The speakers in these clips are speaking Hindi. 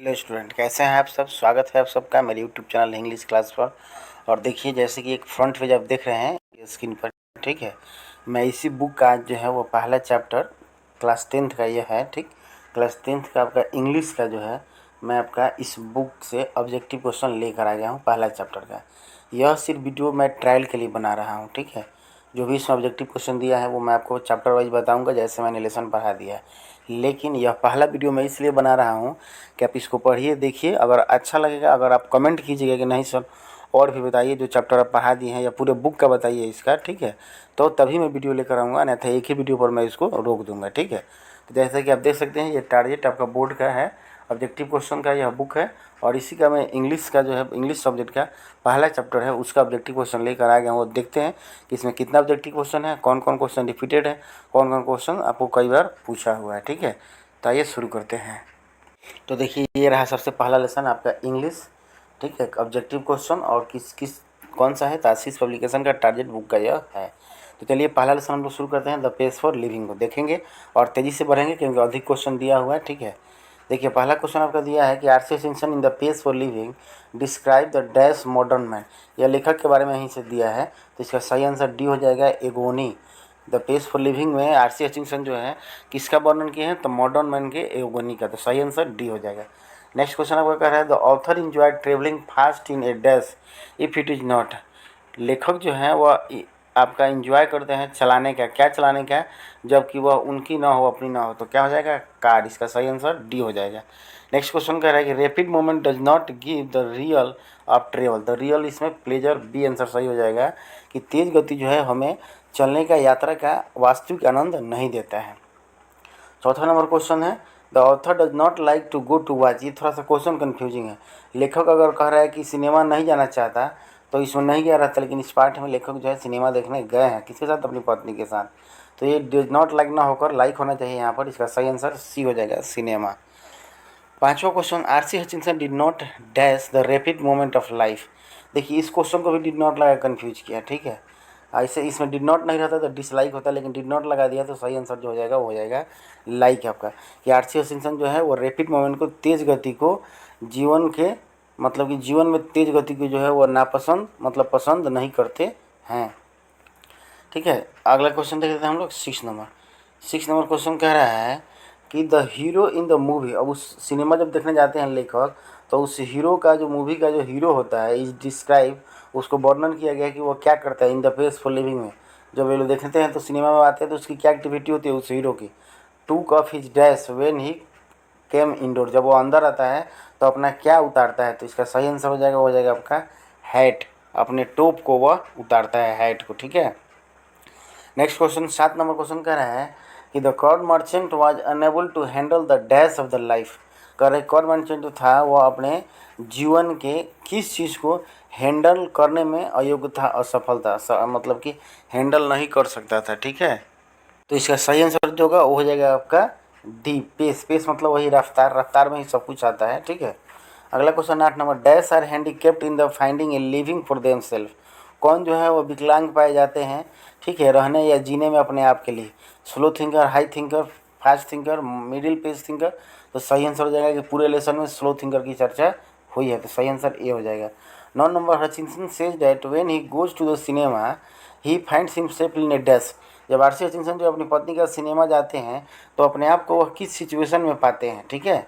हेलो स्टूडेंट, कैसे हैं आप सब। स्वागत है आप सबका मेरे यूट्यूब चैनल इंग्लिश क्लास पर। और देखिए, जैसे कि एक फ्रंट पेज आप देख रहे हैं ये स्क्रीन पर, ठीक है। मैं इसी बुक का जो है वो पहला चैप्टर क्लास 10th का ये है, ठीक। क्लास 10th का आपका इंग्लिश का जो है, मैं आपका इस बुक से ऑब्जेक्टिव क्वेश्चन लेकर आ गया हूँ पहला चैप्टर का। यह सिर्फ वीडियो मैं ट्रायल के लिए बना रहा हूँ, ठीक है। जो भी इसमें ऑब्जेक्टिव क्वेश्चन दिया है वो मैं आपको चैप्टर वाइज बताऊंगा, जैसे मैंने लेसन पढ़ा दिया है। लेकिन यह पहला वीडियो मैं इसलिए बना रहा हूँ कि आप इसको पढ़िए, देखिए। अगर अच्छा लगेगा, अगर आप कमेंट कीजिएगा कि नहीं सर और भी बताइए, जो चैप्टर आप पढ़ा दिए हैं या पूरे बुक का बताइए इसका, ठीक है, तो तभी मैं वीडियो लेकर आऊँगा, नहीं तो एक ही वीडियो पर मैं इसको रोक दूँगा, ठीक है। तो जैसे कि आप देख सकते हैं, ये टारगेट आपका बोर्ड का है, ऑब्जेक्टिव क्वेश्चन का यह बुक है। और इसी का मैं इंग्लिश का जो है, इंग्लिश सब्जेक्ट का पहला चैप्टर है, उसका ऑब्जेक्टिव क्वेश्चन लेकर आ गया हूँ। देखते हैं कि इसमें कितना ऑब्जेक्टिव क्वेश्चन है, कौन कौन क्वेश्चन रिपीटेड है, कौन कौन क्वेश्चन आपको कई बार पूछा हुआ है, ठीक है। तो आइए शुरू करते हैं। तो देखिए, ये रहा सबसे पहला लेसन आपका इंग्लिश, ठीक है। ऑब्जेक्टिव क्वेश्चन और किस कौन सा है, तो आशीष पब्लिकेशन का टारगेट बुक का यह है। तो चलिए पहला लेसन हम लोग शुरू करते हैं। द पेज फॉर लिविंग को देखेंगे और तेज़ी से बढ़ेंगे क्योंकि अधिक क्वेश्चन दिया हुआ है, ठीक है। देखिए, पहला क्वेश्चन आपका दिया है कि RC. Simpson in the page for living describe the dash modern man. यह लेखक के बारे में यहीं से दिया है, तो इसका सही आंसर डी हो जाएगा, agony. The page for living में आर.सी. हचिंसन जो है किसका वर्णन किए हैं, तो मॉडर्न मैन के एगोनी का। तो सही आंसर डी हो जाएगा। नेक्स्ट क्वेश्चन आपका कह रहा है the author enjoy travelling fast in a dash if it is not. लेखक जो है वह आपका इंजॉय करते हैं चलाने का, क्या चलाने का, जबकि वह उनकी ना हो, अपनी ना हो, तो क्या हो जाएगा, कार। इसका सही आंसर डी हो जाएगा। नेक्स्ट क्वेश्चन कह रहा है कि rapid movement does not give the real of travel. The real इसमें प्लेजर, बी आंसर सही हो जाएगा कि तेज़ गति जो है हमें चलने का, यात्रा का वास्तविक आनंद नहीं देता है। चौथा नंबर क्वेश्चन है the author does not like to go to watch. ये थोड़ा सा क्वेश्चन कन्फ्यूजिंग है। लेखक अगर कह रहा है कि सिनेमा नहीं जाना चाहता, तो इसमें नहीं गया रहता, लेकिन इस पार्ट में लेखक जो है सिनेमा देखने गए हैं, किसके साथ, अपनी पत्नी के साथ। तो ये डज नॉट लाइक ना होकर लाइक होना चाहिए यहाँ पर। इसका सही आंसर सी हो जाएगा, सिनेमा। पांचवा question RC. Hutchinson did not dash the rapid moment of life. देखिए, इस क्वेश्चन को भी डिड नॉट लगा कन्फ्यूज किया, ठीक है। ऐसे इसमें डिड नॉट नहीं रहता तो डिसलाइक होता, लेकिन डिड नॉट लगा दिया तो सही आंसर जो हो जाएगा वो हो जाएगा लाइक आपका। कि आर.सी. हचिंसन जो है वो रैपिड मोमेंट को, तेज़ गति को जीवन के, मतलब कि जीवन में तेज़ गति को जो है वो नापसंद, मतलब पसंद नहीं करते हैं, ठीक है। अगला क्वेश्चन देख लेते हैं हम लोग, 6 नंबर क्वेश्चन कह रहा है कि the hero in the movie. अब उस सिनेमा जब देखने जाते हैं लेखक, तो उस हीरो का, जो मूवी का जो हीरो होता है, इज डिस्क्राइब, उसको वर्णन किया गया है कि वो क्या करता है इन द पेज फॉर लिविंग में। जब ये लोग देखते हैं तो सिनेमा में आते हैं, तो उसकी क्या एक्टिविटी होती है उस हीरो की। टूक of his dash when he came indoor. जब वो अंदर आता है तो अपना क्या उतारता है, तो इसका सही आंसर हो जाएगा, आपका हैट। अपने टोप को वह उतारता है, हैट को, ठीक है। नेक्स्ट क्वेश्चन 7 नंबर क्वेश्चन कह रहा है कि the cord merchant was unable to handle the dash of the life. कह रहे कॉर्ड मर्चेंट जो था वह अपने जीवन के किस चीज़ को हैंडल करने में अयोग्य था, असफल था, मतलब कि हैंडल नहीं कर सकता था, ठीक है। तो इसका सही आंसर जो होगा वो हो जाएगा आपका डी, पेस। पेस मतलब वही रफ्तार, रफ्तार में ही सब कुछ आता है, ठीक है। अगला question 8 number dash are handicapped in the finding a living for them self. कौन जो है वो विकलांग पाए जाते हैं, ठीक है, रहने या जीने में अपने आप के लिए। Slow thinker, high thinker, fast thinker, middle page thinker. तो सही आंसर हो जाएगा कि पूरे लेसन में स्लो थिंकर की चर्चा हुई है, तो सही आंसर ए हो जाएगा। 9 number Hutchinson says that when he goes to the cinema he finds himself in a dash. जब आर.सी. हचिंसन जो अपनी पत्नी का सिनेमा जाते हैं तो अपने आप को वह किस सिचुएशन में पाते हैं, ठीक है।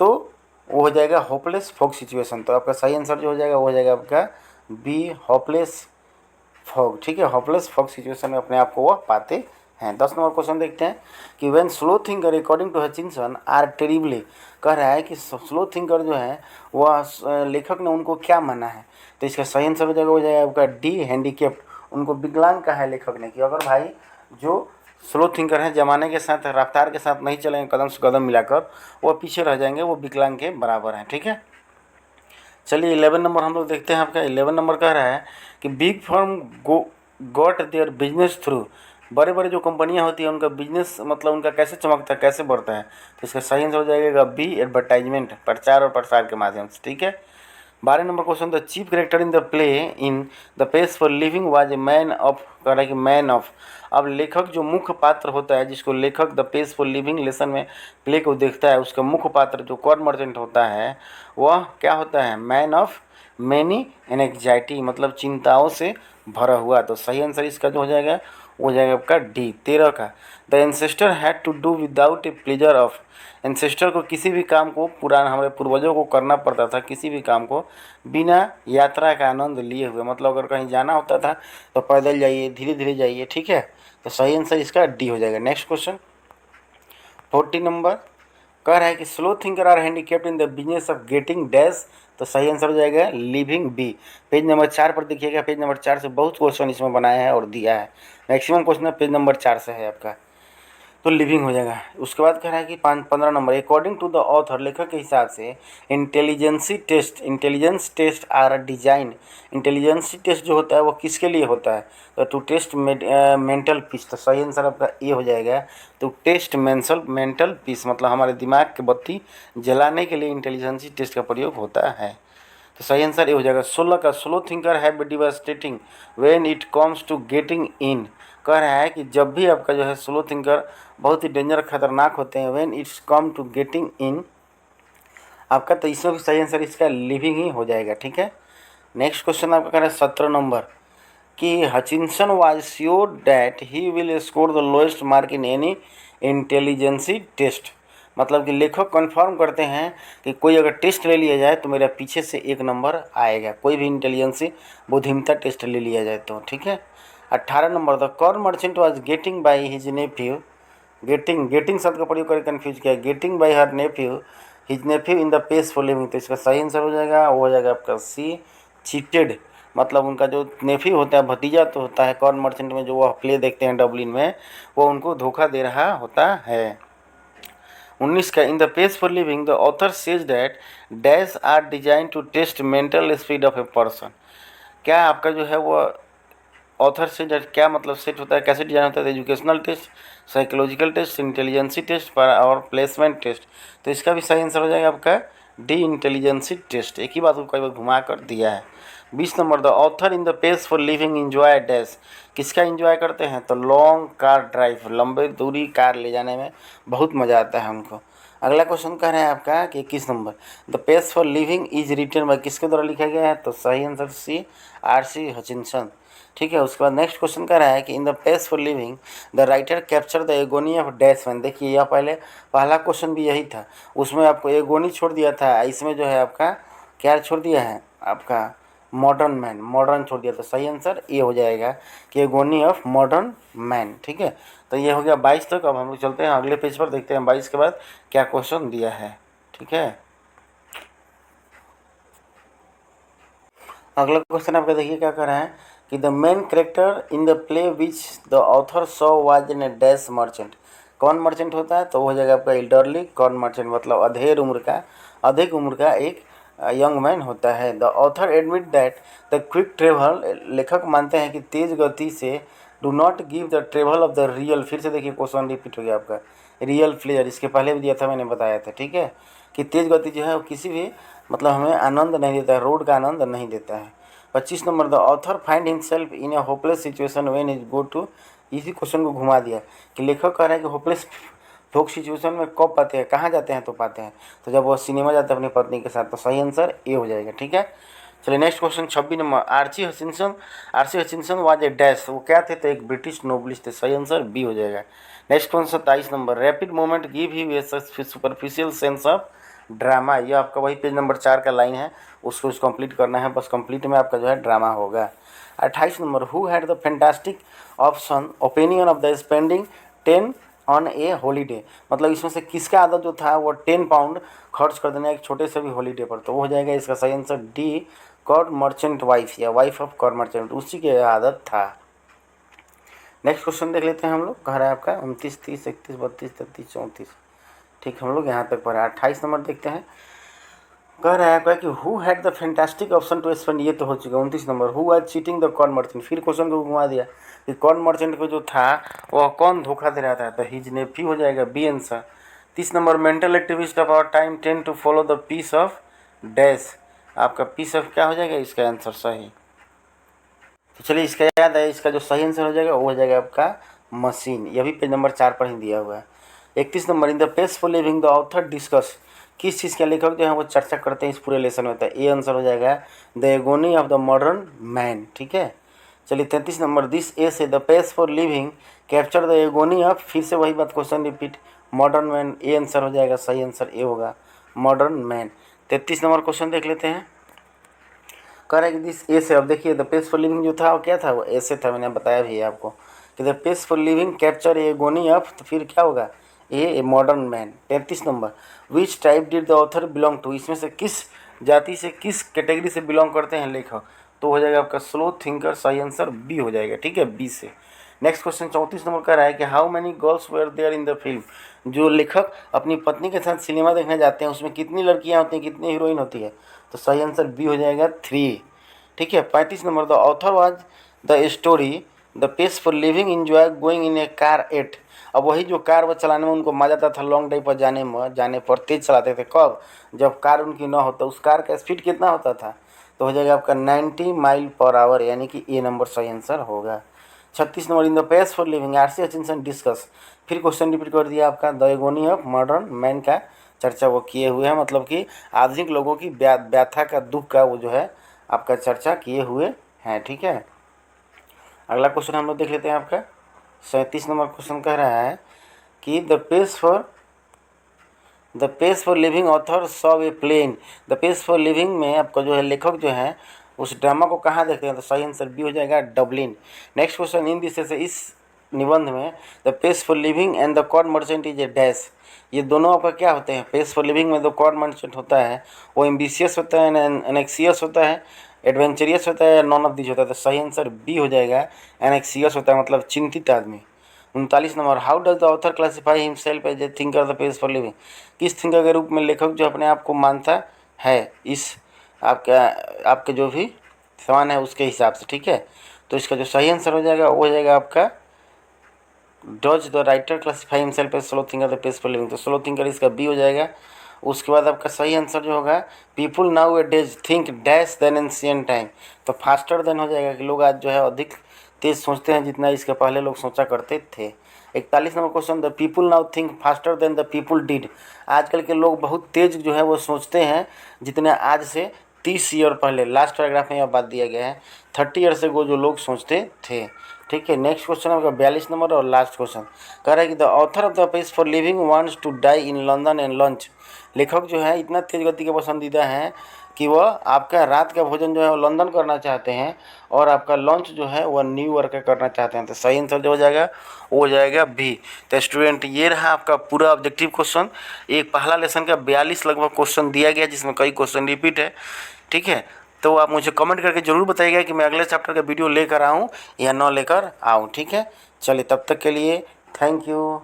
तो वो हो जाएगा होपलेस फॉग सिचुएशन। तो आपका सही आंसर जो हो जाएगा वो हो जाएगा आपका बी, होपलेस फॉग, ठीक है। होपलेस फॉग सिचुएशन में अपने आप को वह पाते हैं। 10 नंबर क्वेश्चन देखते हैं कि when slow thinker according to Hutchinson are terribly. कह रहा है कि स्लो थिंकर जो है वह लेखक ने उनको क्या माना है, तो इसका सही आंसर हो जाएगा आपका डी, हैंडीकेप्ट। उनको विकलांग कहा है लेखक ने कि अगर भाई जो स्लो थिंकर हैं, ज़माने के साथ, रफ्तार के साथ नहीं चलेंगे, कदम से कदम मिलाकर, वो पीछे रह जाएंगे, वो विकलांग के बराबर हैं, ठीक है। चलिए 11 नंबर हम लोग देखते हैं। आपका 11 नंबर कह रहा है कि big firm got their business through. बड़े बड़े जो कंपनियां होती हैं उनका बिजनेस, मतलब उनका कैसे चमकता है, कैसे बढ़ता है, तो इसका सही आंसर हो जाएगा बी, एडवर्टाइजमेंट, प्रचार और प्रसार के माध्यम से, ठीक है। 12 number question, the chief character in the play in the pace for living was a man of, कह रहा है कि मैन ऑफ। अब लेखक जो मुख्य पात्र होता है, जिसको लेखक the pace for living lesson में प्ले को देखता है, उसका मुख्य पात्र जो कॉर्न मर्चेंट होता है वह क्या होता है, मैन ऑफ मैनी एंग्जाइटी, मतलब चिंताओं से भरा हुआ। तो सही आंसर इसका जो हो जाएगा वो हो जाएगा आपका डी 13 का। The ancestor had to do without a pleasure of, ancestor को किसी भी काम को, पुराना हमारे पूर्वजों को करना पड़ता था किसी भी काम को बिना यात्रा का आनंद लिए हुए, मतलब अगर कहीं जाना होता था तो पैदल जाइए, धीरे धीरे जाइए, ठीक है। तो सही आंसर इसका डी हो जाएगा। नेक्स्ट क्वेश्चन 40 नंबर कह रहा है कि slow thinker are handicapped in the business of getting dash. तो सही आंसर हो जाएगा लिविंग बी। पेज नंबर 4 पर देखिएगा, पेज नंबर 4 से बहुत क्वेश्चन इसमें बनाया है और दिया है, मैक्सिमम क्वेश्चन पेज नंबर 4 से है आपका, तो लिविंग हो जाएगा। उसके बाद कह रहा है कि 15 number, according to the author, लेखक के हिसाब से intelligence test are design, intelligence test जो होता है वो किसके लिए होता है, तो टू टेस्ट मेंटल पीस। तो सही आंसर आपका ए हो जाएगा, तो टेस्ट मेंटल पीस, मतलब हमारे दिमाग की बत्ती जलाने के लिए इंटेलिजेंसी टेस्ट का प्रयोग होता है। तो सही आंसर ये हो जाएगा। 16 का, slow thinker have devastating when it comes to getting in, कह रहा है कि जब भी आपका जो है स्लो थिंकर बहुत ही डेंजर खतरनाक होते हैं, when it's come to getting in आपका, तो इसमें भी सही आंसर इसका लिविंग ही हो जाएगा, ठीक है। नेक्स्ट क्वेश्चन आपका कह रहा है 17 नंबर कि Hutchinson was sure that he will score the lowest mark in any intelligence test, मतलब कि लेखक कन्फर्म करते हैं कि कोई अगर टेस्ट ले लिया जाए तो मेरा पीछे से 1 नंबर आएगा, कोई भी इंटेलिजेंसी बुद्धिमत्ता टेस्ट ले लिया जाए तो, ठीक है। 18 number, the corn merchant was getting by his nephew, getting शब्द का प्रयोग करके कन्फ्यूज किया, getting by her nephew his nephew in the pace for living. तो इसका सही आंसर हो जाएगा, वो हो जाएगा आपका सी चीटेड, मतलब उनका जो नेफ्यू होता है, भतीजा तो होता है कॉर्न मर्चेंट में, जो वह प्ले देखते हैं डब्लिन में, वो उनको धोखा दे रहा होता है। 19 का, in the page for living the author says that dash are design to test mental speed of a person, क्या आपका जो है वो ऑथर से क्या मतलब सेट होता है, कैसे डिजाइन होता है, educational test, psychological test, intelligence test पर और प्लेसमेंट टेस्ट। तो इसका भी सही आंसर हो जाएगा आपका डी इंटेलिजेंसी टेस्ट, एक ही बात को कई बार घुमा कर दिया है। 20 number, the author in the page for living enjoy dash, किसका इंजॉय करते हैं, तो लॉन्ग कार ड्राइव, लंबे दूरी कार ले जाने में बहुत मज़ा आता है हमको। अगला क्वेश्चन कह रहे हैं आपका कि 21 number, the page for living is written by, किसके द्वारा लिखा गया है, तो सही आंसर सी आर.सी. हचिंसन, ठीक है। उसके बाद नेक्स्ट क्वेश्चन कह रहा है कि इन the page for living the writer capture the agony of dash man. देखिए यह पहला क्वेश्चन भी यही था, उसमें आपको एगोनी छोड़ दिया था, इसमें जो है आपका क्या छोड़ दिया है, आपका मॉडर्न छोड़ दिया। तो सही आंसर ये हो जाएगा कि एगोनी ऑफ मॉडर्न मैन, ठीक है। तो ये हो गया 22 तक। अब हम लोग चलते हैं अगले पेज पर, देखते हैं 22 के बाद क्या क्वेश्चन दिया है, ठीक है। अगला क्वेश्चन आपका देखिए क्या कर रहा है कि the main character in the play which the author saw was in a dash merchant, कौन मर्चेंट होता है, तो वो हो जाएगा आपका एल्डरली कॉर्न मर्चेंट, मतलब अधिक उम्र का एक यंग मैन होता है। The author admit that the quick travel, लेखक मानते हैं कि तेज गति से do not give the travel of the real, फिर से देखिए क्वेश्चन रिपीट हो गया आपका, रियल प्लेजर, इसके पहले भी दिया था, मैंने बताया था, ठीक है, कि तेज गति जो है वो किसी भी मतलब हमें आनंद नहीं देता है, रोड का आनंद नहीं देता है। 25 number, the author find himself in a hopeless situation when is go to, इसी क्वेश्चन को घुमा दिया कि लेखक कह रहे हैं कि होपलेस लोग सिचुएशन में कब पाते हैं, कहाँ जाते हैं, तो पाते हैं तो जब वो सिनेमा जाते हैं अपनी पत्नी के साथ। तो सही आंसर ए हो जाएगा, ठीक है। चलिए next question 26 number, Archie Hutchinson was a dash, वो क्या थे, तो एक ब्रिटिश नोबलिस्ट थे। सही आंसर बी हो जाएगा। Next question 27 number, rapid movement give he A superficial sense of drama, ये आपका वही पेज नंबर 4 का लाइन है, उसको कंप्लीट करना है, बस कंप्लीट में आपका जो है ड्रामा होगा। 28 number, who had the fantastic option opinion of the spending 10 on A holiday, मतलब इसमें से किसका आदत जो था वो 10 पाउंड खर्च कर देना एक छोटे से भी हॉलीडे पर, तो वो हो जाएगा इसका सही answer D corn merchant wife, या वाइफ ऑफ कॉर्न मर्चेंट, उसी की आदत था। नेक्स्ट क्वेश्चन देख लेते हैं हम लोग, कह रहा है आपका 29, 30, 31, 32, 33, 34, ठीक, हम लोग यहाँ तक पढ़ा। 28 नंबर देखते हैं, कह रहा है आपका कि who had the fantastic option to spend, ये तो हो चुका। 29 number, who was cheating the corn merchant, फिर क्वेश्चन को घुमा दिया कि कॉर्न मर्चेंट को जो था वह कौन धोखा दे रहा था, तो हिज नेफ्यू हो जाएगा B answer. 30 number, mental activist of our time tend to follow the peace of dash, आपका पी सब क्या हो जाएगा, इसका आंसर सही। तो चलिए इसका याद है, इसका जो सही आंसर हो जाएगा वो हो जाएगा आपका मशीन। यह भी पेज नंबर 4 पर ही दिया हुआ है। 31 number, in the page for living the author discuss, किस चीज़ के लेखक जो है वो चर्चा करते हैं इस पूरे लेसन में, होता है। ये आंसर हो जाएगा the agony of the modern man, ठीक है। चलिए 33 नंबर, दिस ए से the page for living capture the agony of, फिर से वही बात, question repeat, modern man. A answer हो जाएगा, सही आंसर ए होगा, मॉडर्न मैन। 33 नंबर क्वेश्चन देख लेते हैं। कह रहा है कि दिस ए से, अब देखिए द पेज फॉर लिविंग जो था वो क्या था, वो ऐसे था, मैंने बताया भी है आपको कि the page for living capture a agony of, तो फिर क्या होगा, a modern man. 33 number, which type did the author belong to, इसमें से किस जाति से, किस कैटेगरी से बिलोंग करते हैं लेखक, तो हो जाएगा आपका स्लो थिंकर, सही आंसर बी हो जाएगा, ठीक है, बी से। नेक्स्ट क्वेश्चन 34 नंबर कह रहा है कि how many girls were there in the film, जो लेखक अपनी पत्नी के साथ सिनेमा देखने जाते हैं उसमें कितनी लड़कियां होती हैं, कितनी हीरोइन होती है, तो सही आंसर बी हो जाएगा 3, ठीक है। 35 number, the author was the story the pace for living enjoy going in a car at, अब वही जो कार वो चलाने में उनको मजा आता था, लॉन्ग ड्राइव पर जाने पर तेज चलाते थे, कब, जब कार उनकी ना होता, उस कार का स्पीड कितना होता था, तो हो जाएगा आपका 90 माइल पर आवर, यानी कि ए नंबर सही आंसर होगा। 36 number, in the pace for living R C Hutchinson discuss, फिर क्वेश्चन रिपीट कर दिया आपका, the agony of modern man का चर्चा वो किए हुए हैं, मतलब कि आधुनिक लोगों की व्यथा का, दुख का वो जो है आपका चर्चा किए हुए हैं, ठीक है। अगला क्वेश्चन हम लोग देख लेते हैं आपका 37 नंबर क्वेश्चन कह रहा है कि the pace for living author saw a plane, the pace for living में आपका जो है लेखक जो है उस ड्रामा को कहाँ देखते हैं, तो सही आंसर बी हो जाएगा, Dublin. Next question, in this essay, इस निबंध में the pace for living and the cord merchant is a dash, ये दोनों आपका क्या होते हैं, पेस फॉर लिविंग में जो कॉर्ड मर्चेंट होता है वो एम्बिशियस होता है, एनेक्सियस होता है, एडवेंचरियस होता है, नॉन ऑफ दिस होता है, तो सही आंसर बी हो जाएगा, एनेक्सियस होता है, मतलब चिंतित आदमी। 39 number, how does the author classify himself as a thinker the page for living, किस थिंकर के रूप में लेखक जो अपने आप को मानता है इस आपके जो भी समान है उसके हिसाब से, ठीक है। तो इसका जो सही आंसर हो जाएगा वो हो जाएगा आपका, does the writer classify himself as slow thinker the page for living, तो स्लो थिंकर इसका बी हो जाएगा। उसके बाद आपका सही आंसर जो होगा, people nowadays think dash than ancient time, तो फास्टर देन हो जाएगा कि लोग आज जो है अधिक तेज सोचते हैं जितना इसके पहले लोग सोचा करते थे। 41 number question, the people now think faster than the people did, आजकल के लोग बहुत तेज जो है वो सोचते हैं जितने आज से 30 ईयर पहले, लास्ट पैराग्राफ में यह बात दिया गया है, 30 ईयर से वो जो लोग सोचते थे, ठीक है। नेक्स्ट क्वेश्चन आपका 42 नंबर और लास्ट क्वेश्चन कह रहा है कि the author of the page for living wants to die in London and lunch, लेखक जो है इतना तेज गति के पसंदीदा हैं कि वह आपका रात का भोजन जो है वो लंदन करना चाहते हैं और आपका लंच जो है वह न्यूयॉर्क का करना चाहते हैं, तो सही आंसर जो हो जाएगा वो हो जाएगा बी। तो स्टूडेंट ये रहा आपका पूरा ऑब्जेक्टिव क्वेश्चन, एक पहला लेसन का 42 लगभग क्वेश्चन दिया गया जिसमें कई क्वेश्चन रिपीट है, ठीक है। तो आप मुझे कमेंट करके ज़रूर बताइएगा कि मैं अगले चैप्टर का वीडियो लेकर आऊँ या ना लेकर आऊँ, ठीक है। चलिए तब तक के लिए थैंक यू।